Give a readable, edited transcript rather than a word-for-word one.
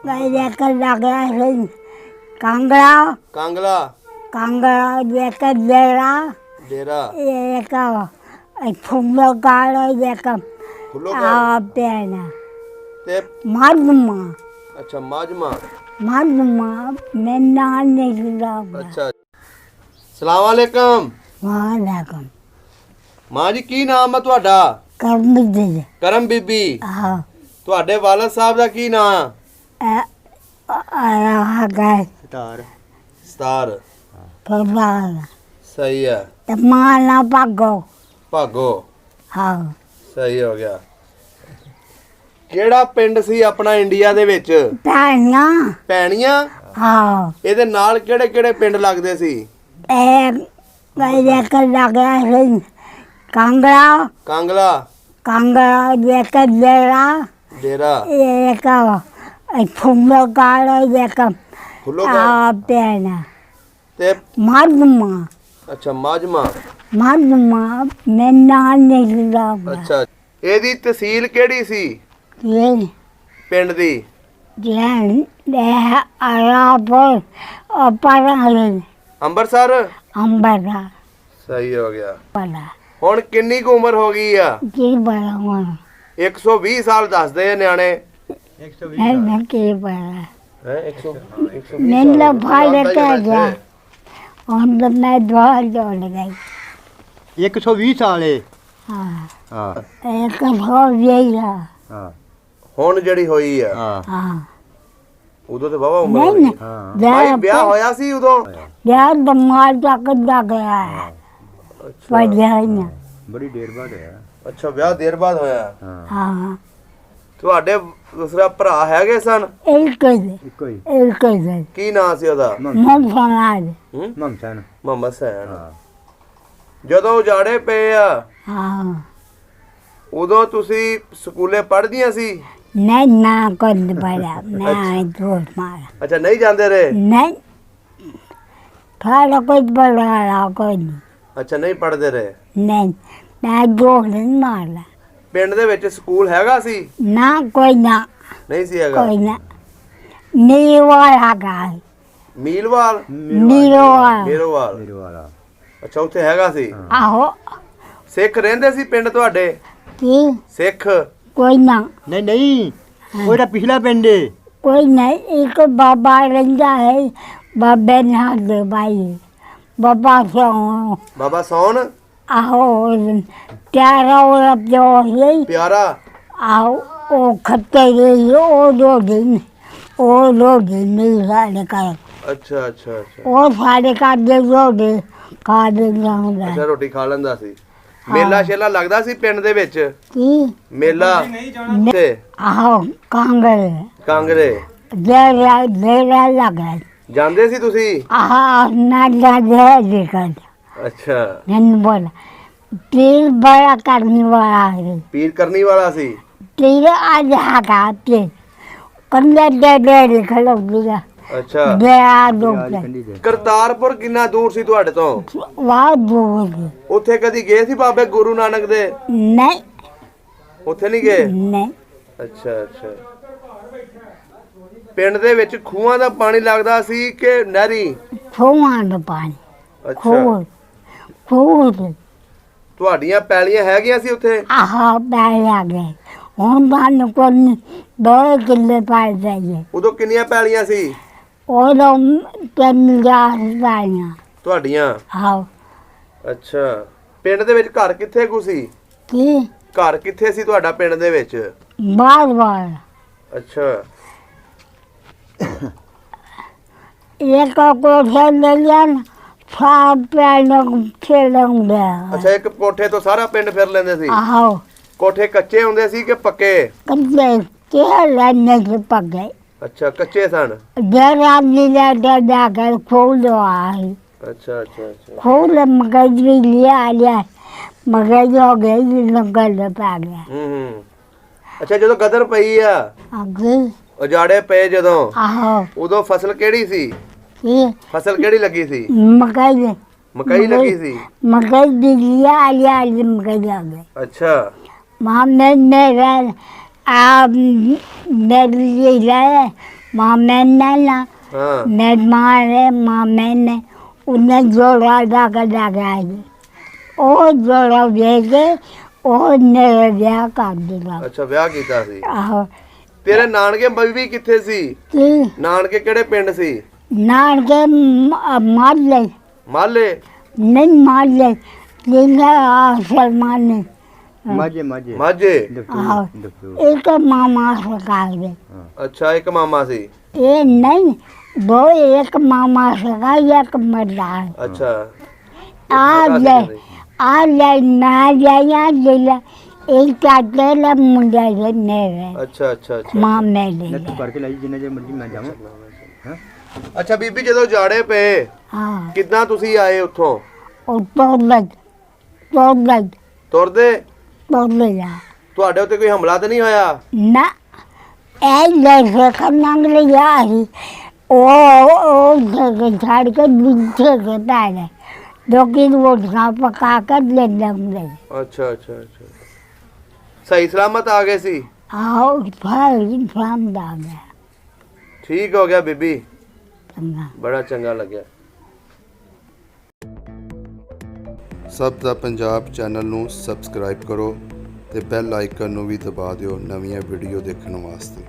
लेकर लगा है कांगड़ा कांगला कांगड़ा लेकर डेरा डेरा एक फूलो काढ़ो लेकर फुलो का पेना ते मालूमा अच्छा माजमा मालूमा मैं नाम नहीं लगा अच्छा सलाम अलैकुम वालेकुम मां जी की नाम है ਤੁਹਾਡਾ कर्म दे ਕਰਮ ਬੀਬੀ हाँ ਤੁਹਾਡੇ ਵਾਲਦ ਸਾਹਿਬ ਦਾ ਕੀ ਨਾਮ आया गए ਸਤਾਰ प्रभाव ਸਹੀ ਹੈ माना पागो ਭਾਗੋ हाँ ਸਹੀ ਹੋ ਗਿਆ ਕਿਹੜਾ ਪਿੰਡ ਸੀ ਆਪਣਾ ਇੰਡੀਆ ਦੇ ਵਿੱਚ पैना ਪੈਣੀਆਂ हाँ ਇਹਦੇ ਨਾਲ ਕਿਹੜੇ ਕਿਹੜੇ ਪਿੰਡ ਲੱਗਦੇ ਸੀ एक लेकर लगा है कांगड़ा ਕਾਂਗਲਾ कांगड़ा लेकर डेरा ਡੇਰਾ एक फूलो काढ़ो लेकर ਫੁੱਲੋ का पेना ਤੇ मालूमा ਅੱਛਾ ਮਾਜਮਾ मालूमा मैं नाम नहीं लगा ਅੱਛਾ ਇਹਦੀ ਤਹਿਸੀਲ ਕਿਹੜੀ ਸੀ ये ਪਿੰਡ ਦੀ जैन दे अरापुर और ਅੰਮ੍ਰਿਤਸਰ अंबरा ਸਹੀ ਹੋ ਗਿਆ पड़ा ਹੁਣ ਕਿੰਨੀ ਕੁ ਉਮਰ ਹੋ ਗਈ ਆ की बड़ा हुआ 120 ਸਾਲ ਦੱਸਦੇ ਆ ਨਿਆਣੇ मैं की बड़ा ਹੈ 100 मैं लफाले कर गया और मैं द्वार जोड़ गई 120 साल है हाँ हाँ एक हो यही है हाँ ਹੁਣ ਜਿਹੜੀ ਹੋਈ ਆ हाँ हाँ ਉਦੋਂ ਤੇ ਵਾਵਾ ਉਮਰ नहीं ਹੋਈ नहीं हाँ ਭਾਈ ਵਿਆਹ ਹੋਇਆ ਸੀ ਉਦੋਂ यार दमाल तक जा गया है वजह बड़ी देर बाद है ਅੱਛਾ ਵਿਆਹ ਦੇਰ ਬਾਅਦ ਹੋਇਆ हाँ हाँ ਤੁਹਾਡੇ ਦੂਸਰਾ ਭਰਾ ਹੈਗੇ ਸਨ एक इको ही एक ਕੀ ਨਾਂ ਸੀ ਉਹਦਾ मन समाज ममता ना ਮੁਹੰਮਦ ਸੈਨ हाँ ਜਦੋਂ ਉਜਾੜੇ ਪਏ ਆ हाँ ਉਦੋਂ ਤੁਸੀਂ ਸਕੂਲੇ ਪੜ੍ਹਦੀਆਂ ਸੀ नहीं ना कर पड़ा मैं झूठ मारा ਅੱਛਾ ਨਹੀਂ ਜਾਂਦੇ ਰਹੇ नहीं थोड़ा कुछ बड़ा रहा कोई नहीं ਅੱਛਾ ਨਹੀਂ ਪੜ੍ਹਦੇ ਰਹੇ नहीं मैं झूठ नहीं मारा ਪਿੰਡ ਦੇ ਵਿੱਚ ਸਕੂਲ ਹੈਗਾ ਸੀ ना कोई ना ਨਹੀਂ ਸੀ ਹੈਗਾ कोई ना नहीं वाला का ਮੀਲਵਾਲ नहीं वाला ਮੇਰੋਵਾਲ मेरे वाला ਅੱਛਾ ਉੱਥੇ ਹੈਗਾ ਸੀ आहो ਸਿੱਖ ਰਹਿੰਦੇ ਸੀ ਪਿੰਡ ਤੁਹਾਡੇ कि ਸਿੱਖ कोई ना नहीं नहीं वो पिछला पिंड है कोई नहीं एक बाबा रंजा है बाबे ना दे भाई बाबा से ਬਾਬਾ ਸੌਣ आहो प्यारा और जो है ਪਿਆਰਾ आओ ओ खत्ते गई ओ दो दिन नहीं साढ़े का ਅੱਛਾ ਅੱਛਾ ਅੱਛਾ ओ साढ़े का दे दो दे खा दे जाऊंगा ਅੱਛਾ ਰੋਟੀ ਖਾ ਲੈਂਦਾ ਸੀ ਮੇਲਾ ਸ਼ੇਲਾ ਲੱਗਦਾ ਸੀ ਪਿੰਡ ਦੇ ਵਿੱਚ कि ਮੇਲਾ ਤੇ आओ कांगड़े ਕਾਂਗਰੇ देरा लगा ਜਾਂਦੇ ਸੀ ਤੁਸੀਂ आहा ना दे दिक्कत ਅੱਛਾ मैंने बोला तीर बड़ा करने वाला है ਪੀਰ ਕਰਨੀ ਵਾਲਾ ਸੀ तीर आज हाका तीर कंधे दे खड़ो दिया ਅੱਛਾ दे आ दो कंडी दे ਕਰਤਾਰਪੁਰ ਕਿੰਨਾ ਦੂਰ ਸੀ ਤੁਹਾਡੇ ਤੋਂ वहाँ दूर ਉੱਥੇ ਕਦੀ ਗਏ ਸੀ ਬਾਬੇ ਗੁਰੂ ਨਾਨਕ ਦੇ नहीं ਉੱਥੇ ਨਹੀਂ ਗਏ नहीं ਅੱਛਾ ਅੱਛਾ ਪਿੰਡ ਦੇ ਵਿੱਚ ਖੂਹਾਂ ਦਾ ਪਾਣੀ ਲੱਗਦਾ ਸੀ ਕਿ ਨਹਿਰੀ खुआ तो पानी ਅੱਛਾ खूब खूब ਤੁਹਾਡੀਆਂ ਪੈਲੀਆਂ ਹੈਗੀਆਂ ਸੀ ਉੱਥੇ आहा पैर आ गए हम बान को 2 किले पार जाइए ਉਦੋਂ ਕਿੰਨੀਆਂ ਪੈਲੀਆਂ ਸੀ और 3,000 पाइया ਤੁਹਾਡੀਆਂ आओ ਅੱਛਾ ਪਿੰਡ ਦੇ ਵਿੱਚ ਘਰ ਕਿੱਥੇ ਕੁ ਸੀ कि ਘਰ ਕਿੱਥੇ ਸੀ ਤੁਹਾਡਾ ਪਿੰਡ ਦੇ ਵਿੱਚ बार बार ਅੱਛਾ एक को ले लिया ना सब पैर खेलेंगे ਅੱਛਾ ਇੱਕ ਕੋਠੇ ਤੋਂ ਸਾਰਾ ਪਿੰਡ ਫਿਰ ਲੈਂਦੇ ਸੀ आओ ਕੋਠੇ ਕੱਚੇ ਹੁੰਦੇ ਸੀ ਕਿ ਪੱਕੇ कच्चे खेलने से पक गए ਅੱਛਾ ਕੱਚੇ ਸਨ देर आदमी जाकर खोल दो आई ਅੱਛਾ ਅੱਛਾ ਅੱਛਾ खोल मगज भी लिया मगज हो गई गल पा गया ਹੂੰ ਅੱਛਾ ਜਦੋਂ ਗਦਰ ਪਈ ਆ आगे ਉਜਾੜੇ ਪਏ ਜਦੋਂ आओ ਉਦੋਂ ਫਸਲ ਕਿਹੜੀ ਸੀ ये ਫਸਲ ਕਿਹੜੀ ਲੱਗੀ ਸੀ मकई ਮਕਈ ਲੱਗੀ ਸੀ मकई भी लिया मकई आ गए ਅੱਛਾ माँ मेरा आप मेरे लिए मामे ने ना ਹਾਂ मैं मारे मामे ने उन्हें जोड़ा लगा लगाए ਉਹ जोड़ा भेजे ਉਹਨੇ ਵਿਆਹ ਕਰ ਦਿੱਤਾ ਅੱਛਾ ਵਿਆਹ ਕੀਤਾ ਸੀ ਆਹੋ ਤੇਰੇ ਨਾਨਕੇ ਬੀਬੀ ਕਿੱਥੇ ਸੀ ਕੀ ਨਾਨਕੇ ਕਿਹੜੇ ਪਿੰਡ ਸੀ ਨਾਨਕੇ ਮਾਰਲੇ ਮਾਲੇ ਨਹੀਂ ਮਾਰਲੇ ਜਿੰਨਾ ਸਲਮਾਨ ਨੇ ਮਾਝੇ ਮਾਝੇ ਮਾਝੇ ਆਹੋ ਇੱਕ ਮਾਮਾ ਸਰਕਾਰ ਦੇ ਅੱਛਾ ਇੱਕ ਮਾਮਾ ਸੀ ਇਹ ਨਹੀਂ ਦੋ ਇੱਕ ਮਾਮਾ ਸਰਕਾਰ ਇੱਕ ਮਰਦਾ ਅੱਛਾ ਆ ਲੈ ਨਾ ਜਾਇਆ ਜਿਲਾ ਇਹ ਕਾਟੇ ਲਾ ਮੁੰਡਾ ਦੇ ਨੇ ਅੱਛਾ ਅੱਛਾ ਅੱਛਾ ਮਾਮੇ ਦੇ ਤੂੰ ਕਰਕੇ ਲਈ ਜਿੰਨੇ ਜੇ ਮਰਜ਼ੀ ਮੈਂ ਜਾਵਾਂ ਹਾਂ ਅੱਛਾ ਬੀਬੀ ਜਦੋਂ ਜਾੜੇ ਪਏ ਹਾਂ ਕਿੱਦਾਂ ਤੁਸੀਂ ਆਏ ਉੱਥੋਂ ਉਹ ਤੋੜ ਤੁਰਦੇ ਲਿਆ ਤੁਹਾਡੇ ਉੱਤੇ ਕੋਈ ਹਮਲਾ ਤਾਂ ਨਹੀਂ ਹੋਇਆ ਨਾ ਇਹ ਲੈ ਖੰਨੰਗ ਲਿਆ ਸੀ ਉਹ ਛਾੜ ਕੇ ਬਿੱਥੇ ਕਰਦਾ ਹੈ ਲੋਕੀ ਰੋਟੀਆਂ ਪਕਾ ਕੇ ਲੈ ਲੈਂਦੇ ਅੱਛਾ ਅੱਛਾ ਅੱਛਾ ਸਹੀ ਸਲਾਮਤ ਆ ਗਏ ਸੀ ਆਓ ਫਾਇਲ ਫਾਮ ਦਾ ਗਿਆ ਠੀਕ ਹੋ ਗਿਆ ਬੀਬੀ ਚੰਗਾ ਬੜਾ ਚੰਗਾ ਲੱਗਿਆ ਸਭ ਦਾ ਪੰਜਾਬ ਚੈਨਲ ਨੂੰ ਸਬਸਕ੍ਰਾਈਬ ਕਰੋ ਤੇ ਬੈਲ ਆਈਕਨ ਨੂੰ ਵੀ ਦਬਾ ਦਿਓ ਨਵੀਆਂ ਵੀਡੀਓ ਦੇਖਣ ਵਾਸਤੇ।